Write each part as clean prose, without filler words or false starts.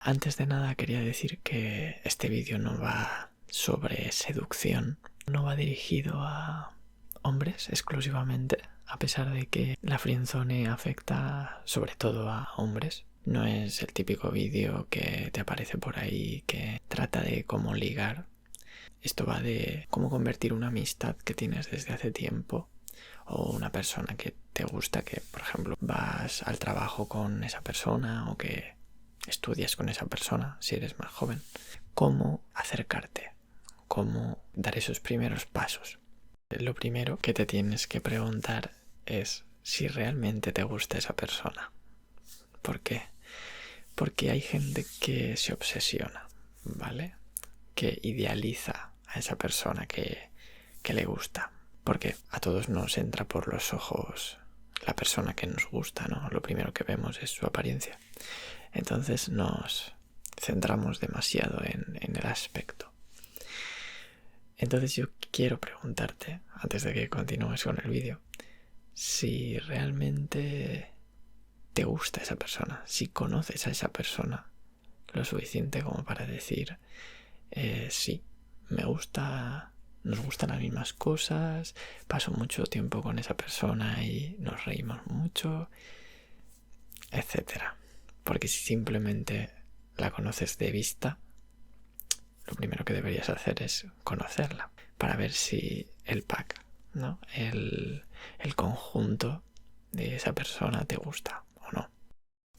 Antes de nada quería decir que este vídeo no va sobre seducción, no va dirigido a hombres exclusivamente, a pesar de que la friendzone afecta sobre todo a hombres. No es el típico vídeo que te aparece por ahí que trata de cómo ligar. Esto va de cómo convertir una amistad que tienes desde hace tiempo o una persona que te gusta, que por ejemplo vas al trabajo con esa persona o que estudias con esa persona si eres más joven. Cómo acercarte, cómo dar esos primeros pasos. Lo primero que te tienes que preguntar es si realmente te gusta esa persona. ¿Por qué? Porque hay gente que se obsesiona, ¿vale? Que idealiza a esa persona que le gusta. Porque a todos nos entra por los ojos la persona que nos gusta, ¿no? Lo primero que vemos es su apariencia. Entonces nos centramos demasiado en el aspecto. Entonces yo quiero preguntarte, antes de que continúes con el vídeo, si realmente te gusta esa persona, si conoces a esa persona lo suficiente como para decir, sí, me gusta, nos gustan las mismas cosas, paso mucho tiempo con esa persona y nos reímos mucho, etcétera. Porque si simplemente la conoces de vista, lo primero que deberías hacer es conocerla para ver si el pack, ¿no? El conjunto de esa persona te gusta o no.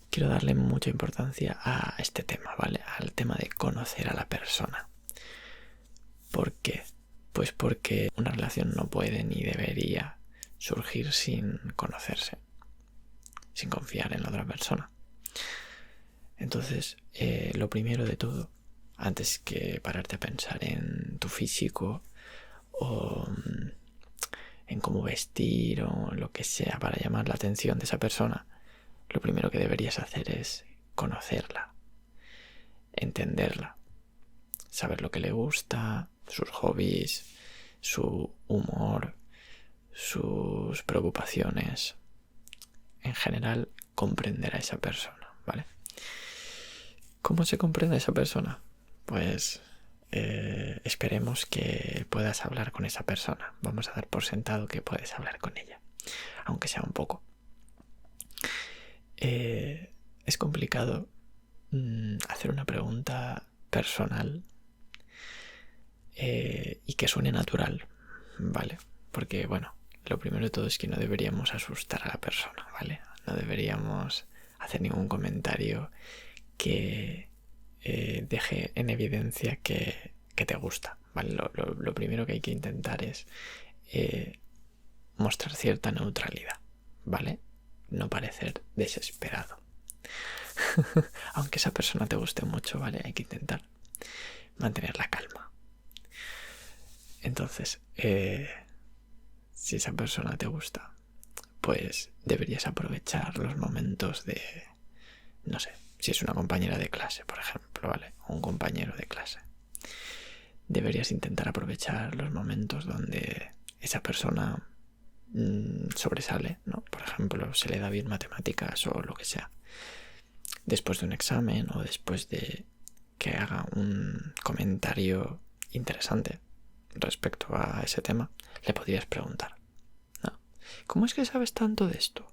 Quiero darle mucha importancia a este tema, ¿vale? Al tema de conocer a la persona. ¿Por qué? Pues porque una relación no puede ni debería surgir sin conocerse, sin confiar en la otra persona. Entonces, lo primero de todo, antes que pararte a pensar en tu físico o en cómo vestir o lo que sea para llamar la atención de esa persona, lo primero que deberías hacer es conocerla, entenderla, saber lo que le gusta, sus hobbies, su humor, sus preocupaciones. En general, comprender a esa persona, ¿vale? ¿Cómo se comprende a esa persona? Pues esperemos que puedas hablar con esa persona. Vamos a dar por sentado que puedes hablar con ella, aunque sea un poco. Es complicado hacer una pregunta personal y que suene natural, ¿vale? Porque, bueno, lo primero de todo es que no deberíamos asustar a la persona, ¿vale? No deberíamos hacer ningún comentario que deje en evidencia que te gusta, ¿vale? Lo primero que hay que intentar es mostrar cierta neutralidad, ¿vale? No parecer desesperado. Aunque esa persona te guste mucho, ¿vale? Hay que intentar mantener la calma. Entonces, si esa persona te gusta, pues deberías aprovechar los momentos de, no sé, si es una compañera de clase, por ejemplo, ¿vale? O un compañero de clase. Deberías intentar aprovechar los momentos donde esa persona sobresale, ¿no? Por ejemplo, se le da bien matemáticas o lo que sea. Después de un examen o después de que haga un comentario interesante respecto a ese tema, le podrías preguntar, ¿no? ¿Cómo es que sabes tanto de esto?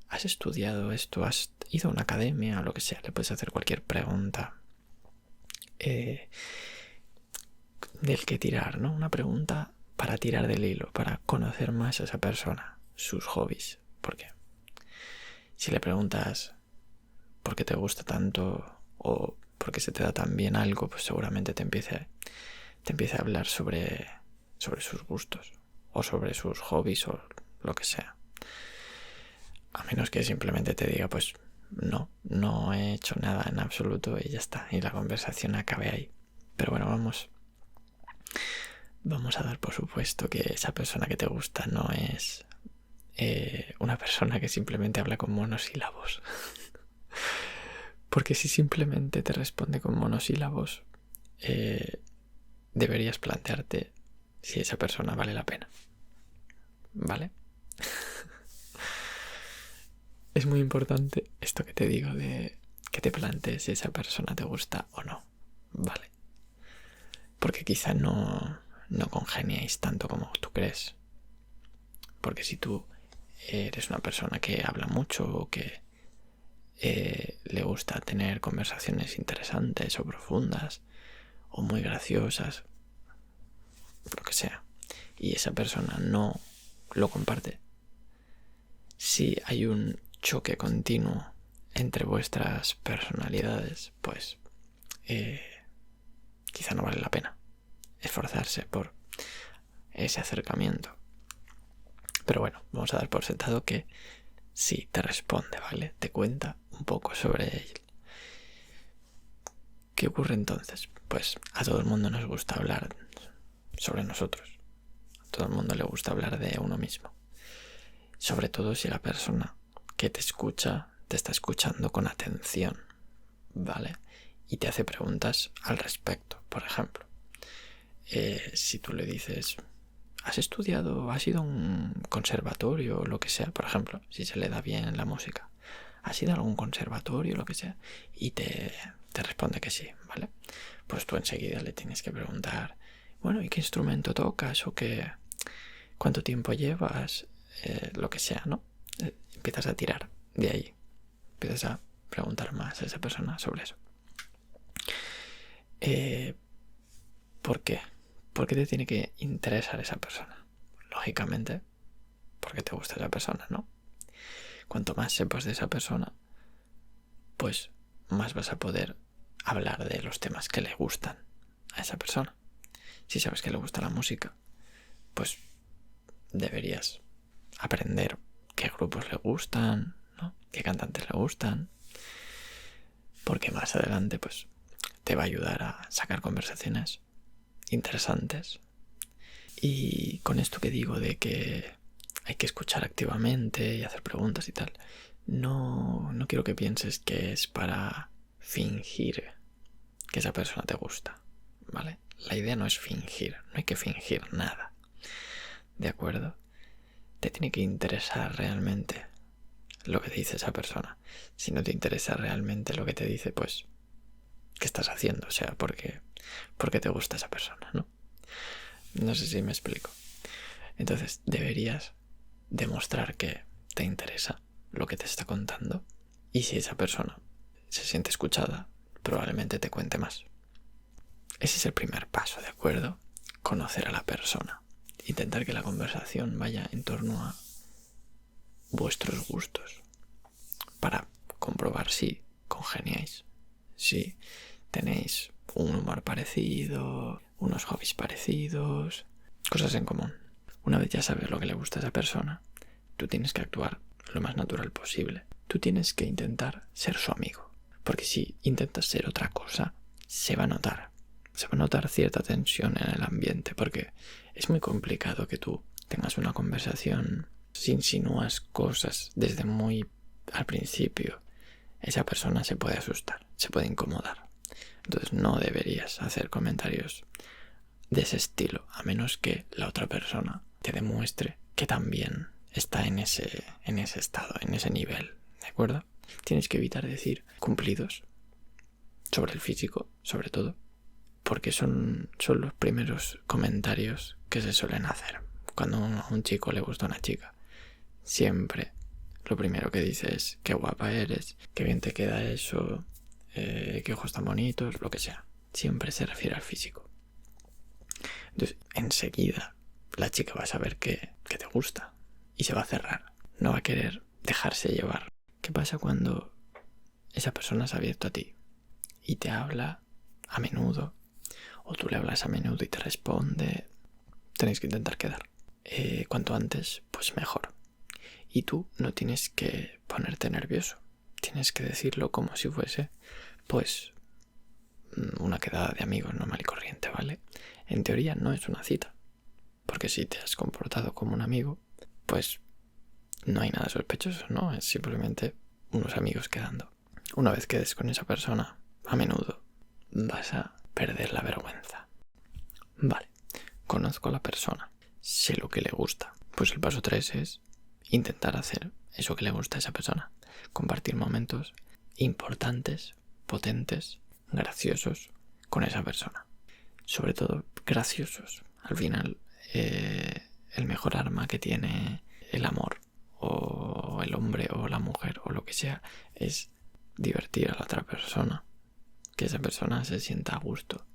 ¿Has estudiado esto? ¿Has ido a una academia? O lo que sea, le puedes hacer cualquier pregunta del que tirar, ¿no? Una pregunta para tirar del hilo, para conocer más a esa persona, sus hobbies. Porque si le preguntas por qué te gusta tanto o por qué se te da tan bien algo, pues seguramente te empiece a hablar sobre sus gustos o sobre sus hobbies o lo que sea. A menos que simplemente te diga, pues no he hecho nada en absoluto y ya está, y la conversación acabe ahí. Pero bueno, vamos a dar por supuesto que esa persona que te gusta no es una persona que simplemente habla con monosílabos. Porque si simplemente te responde con monosílabos, deberías plantearte si esa persona vale la pena, ¿vale? Es muy importante esto que te digo de que te plantees si esa persona te gusta o no, ¿vale? Porque quizá no congeniáis tanto como tú crees. Porque si tú eres una persona que habla mucho o que le gusta tener conversaciones interesantes o profundas o muy graciosas, lo que sea, y esa persona no lo comparte, si hay un choque continuo entre vuestras personalidades, pues quizá no vale la pena esforzarse por ese acercamiento. Pero bueno, vamos a dar por sentado que sí te responde, ¿vale? Te cuenta un poco sobre él. ¿Qué ocurre entonces? Pues a todo el mundo nos gusta hablar sobre nosotros. A todo el mundo le gusta hablar de uno mismo. Sobre todo si la persona que te escucha te está escuchando con atención, ¿vale? Y te hace preguntas al respecto. Por ejemplo, si tú le dices, ¿has estudiado, has ido a un conservatorio o lo que sea? Por ejemplo, si se le da bien la música, ¿has ido a algún conservatorio o lo que sea? Y te responde que sí, ¿vale? Pues tú enseguida le tienes que preguntar, bueno, ¿y qué instrumento tocas? ¿O cuánto tiempo llevas? Lo que sea, ¿no? Empiezas a tirar de ahí. Empiezas a preguntar más a esa persona sobre eso. ¿Por qué? ¿Por qué te tiene que interesar esa persona? Lógicamente, porque te gusta esa persona, ¿no? Cuanto más sepas de esa persona, pues más vas a poder hablar de los temas que le gustan a esa persona. Si sabes que le gusta la música, pues deberías aprender qué grupos le gustan, ¿no? Qué cantantes le gustan, porque más adelante pues te va a ayudar a sacar conversaciones interesantes. Y con esto que digo de que hay que escuchar activamente y hacer preguntas y tal, no quiero que pienses que es para fingir que esa persona te gusta, ¿vale? La idea no es fingir, no hay que fingir nada, ¿de acuerdo? Te tiene que interesar realmente lo que te dice esa persona. Si no te interesa realmente lo que te dice, pues, ¿qué estás haciendo? O sea, ¿por qué te gusta esa persona, no? No sé si me explico. Entonces, deberías demostrar que te interesa lo que te está contando. Y si esa persona se siente escuchada, probablemente te cuente más. Ese es el primer paso, ¿de acuerdo? Conocer a la persona. Intentar que la conversación vaya en torno a vuestros gustos. Para comprobar si congeniáis. Si tenéis un humor parecido, unos hobbies parecidos, cosas en común. Una vez ya sabes lo que le gusta a esa persona, tú tienes que actuar lo más natural posible. Tú tienes que intentar ser su amigo. Porque si intentas ser otra cosa, se va a notar. Se va a notar cierta tensión en el ambiente, porque es muy complicado que tú tengas una conversación si insinúas cosas desde muy al principio. Esa persona se puede asustar, se puede incomodar. Entonces no deberías hacer comentarios de ese estilo, a menos que la otra persona te demuestre que también está en ese estado, en ese nivel, ¿de acuerdo? Tienes que evitar decir cumplidos sobre el físico, sobre todo, porque son los primeros comentarios que se suelen hacer cuando a un chico le gusta una chica. Siempre lo primero que dice es qué guapa eres, qué bien te queda eso, qué ojos tan bonitos, lo que sea. Siempre se refiere al físico. Entonces, enseguida la chica va a saber que te gusta y se va a cerrar. No va a querer dejarse llevar. ¿Qué pasa cuando esa persona se ha abierto a ti y te habla a menudo, o tú le hablas a menudo y te responde? Tenéis que intentar quedar. Cuanto antes, pues mejor. Y tú no tienes que ponerte nervioso. Tienes que decirlo como si fuese, pues, una quedada de amigos normal y corriente, ¿vale? En teoría no es una cita. Porque si te has comportado como un amigo, pues no hay nada sospechoso, ¿no? Es simplemente unos amigos quedando. Una vez quedes con esa persona, a menudo vas a perder la vergüenza. Vale, conozco a la persona, sé lo que le gusta. Pues el paso 3 es intentar hacer eso que le gusta a esa persona. Compartir momentos importantes, potentes, graciosos con esa persona. Sobre todo graciosos. Al final, el mejor arma que tiene el amor o el hombre o la mujer o lo que sea es divertir a la otra persona, que esa persona se sienta a gusto,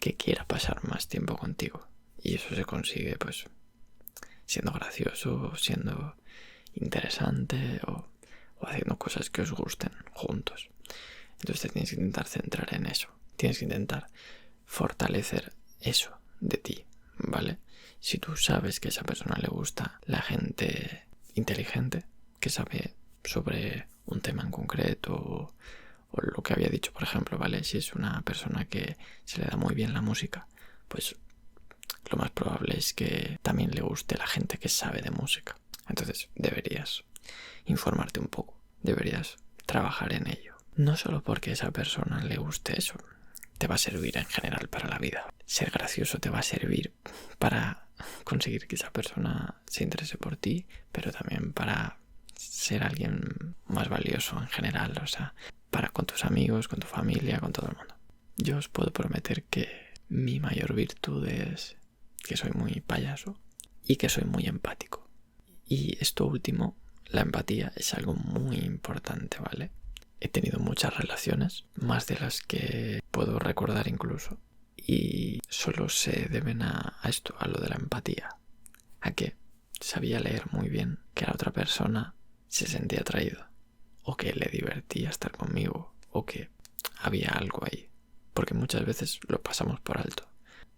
que quiera pasar más tiempo contigo. Y eso se consigue pues siendo gracioso, siendo interesante o haciendo cosas que os gusten juntos. Entonces te tienes que intentar centrar en eso, tienes que intentar fortalecer eso de ti, ¿vale? Si tú sabes que a esa persona le gusta la gente inteligente, que sabe sobre un tema en concreto o lo que había dicho, por ejemplo, ¿vale? Si es una persona que se le da muy bien la música, pues lo más probable es que también le guste la gente que sabe de música. Entonces deberías informarte un poco, deberías trabajar en ello. No solo porque a esa persona le guste eso, te va a servir en general para la vida. Ser gracioso te va a servir para conseguir que esa persona se interese por ti, pero también para ser alguien más valioso en general, o sea, para con tus amigos, con tu familia, con todo el mundo. Yo os puedo prometer que mi mayor virtud es que soy muy payaso y que soy muy empático. Y esto último, la empatía, es algo muy importante, ¿vale? He tenido muchas relaciones, más de las que puedo recordar incluso, y solo se deben a esto, a lo de la empatía, a que sabía leer muy bien que la otra persona se sentía atraído, o que le divertía estar conmigo, o que había algo ahí, porque muchas veces lo pasamos por alto.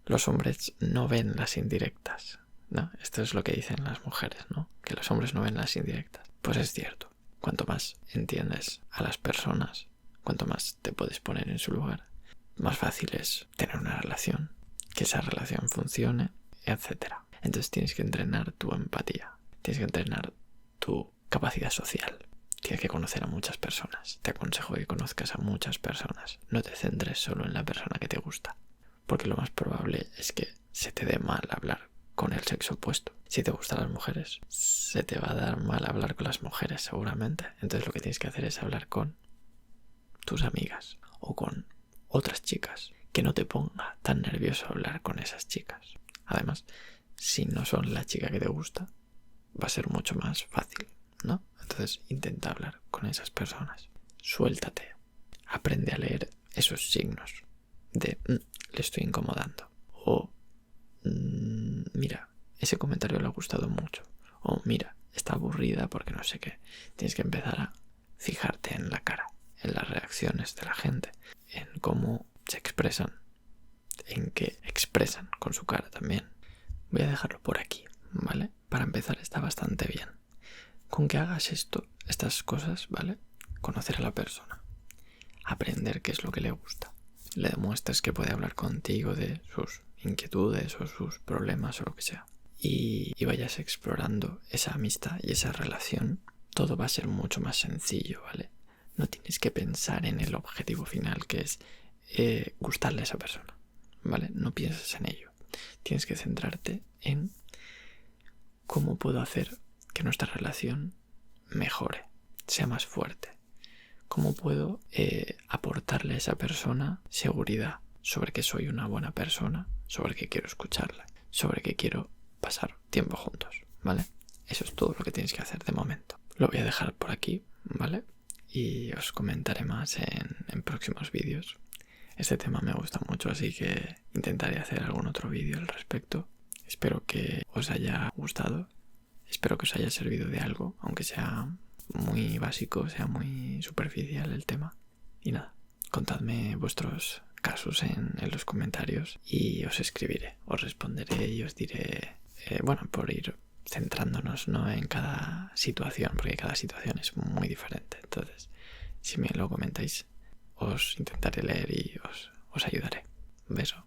Los hombres no ven las indirectas, ¿no? Esto es lo que dicen las mujeres, ¿no? Que los hombres no ven las indirectas. Pues es cierto. Cuanto más entiendes a las personas, cuanto más te puedes poner en su lugar, más fácil es tener una relación, que esa relación funcione, etc. Entonces tienes que entrenar tu empatía, tienes que entrenar tu capacidad social, tienes que conocer a muchas personas. Te aconsejo que conozcas a muchas personas, no te centres solo en la persona que te gusta, porque lo más probable es que se te dé mal hablar con el sexo opuesto. Si te gustan las mujeres, se te va a dar mal hablar con las mujeres seguramente. Entonces lo que tienes que hacer es hablar con tus amigas o con otras chicas, que no te ponga tan nervioso hablar con esas chicas. Además, si no son la chica que te gusta, va a ser mucho más fácil, ¿no? Entonces intenta hablar con esas personas. Suéltate. Aprende a leer esos signos de le estoy incomodando. O mira, ese comentario le ha gustado mucho. O mira, está aburrida porque no sé qué. Tienes que empezar a fijarte en la cara, en las reacciones de la gente, en cómo se expresan, en qué expresan con su cara también. Voy a dejarlo por aquí, ¿vale? Para empezar está bastante bien. Con que hagas estas cosas, ¿vale? Conocer a la persona, aprender qué es lo que le gusta, le demuestres que puede hablar contigo de sus inquietudes o sus problemas o lo que sea, y vayas explorando esa amistad y esa relación, todo va a ser mucho más sencillo, ¿vale? No tienes que pensar en el objetivo final, que es gustarle a esa persona, ¿vale? No pienses en ello. Tienes que centrarte en cómo puedo hacer que nuestra relación mejore, sea más fuerte. ¿Cómo puedo aportarle a esa persona seguridad sobre que soy una buena persona, sobre que quiero escucharla, sobre que quiero pasar tiempo juntos, ¿vale? Eso es todo lo que tienes que hacer de momento. Lo voy a dejar por aquí, ¿vale? Y os comentaré más en próximos vídeos. Este tema me gusta mucho, así que intentaré hacer algún otro vídeo al respecto. Espero que os haya gustado, espero que os haya servido de algo, aunque sea muy básico, sea muy superficial el tema. Y nada, contadme vuestros casos en los comentarios y os escribiré, os responderé y os diré, por ir centrándonos, ¿no?, en cada situación, porque cada situación es muy diferente. Entonces, si me lo comentáis, os intentaré leer y os ayudaré. Un beso.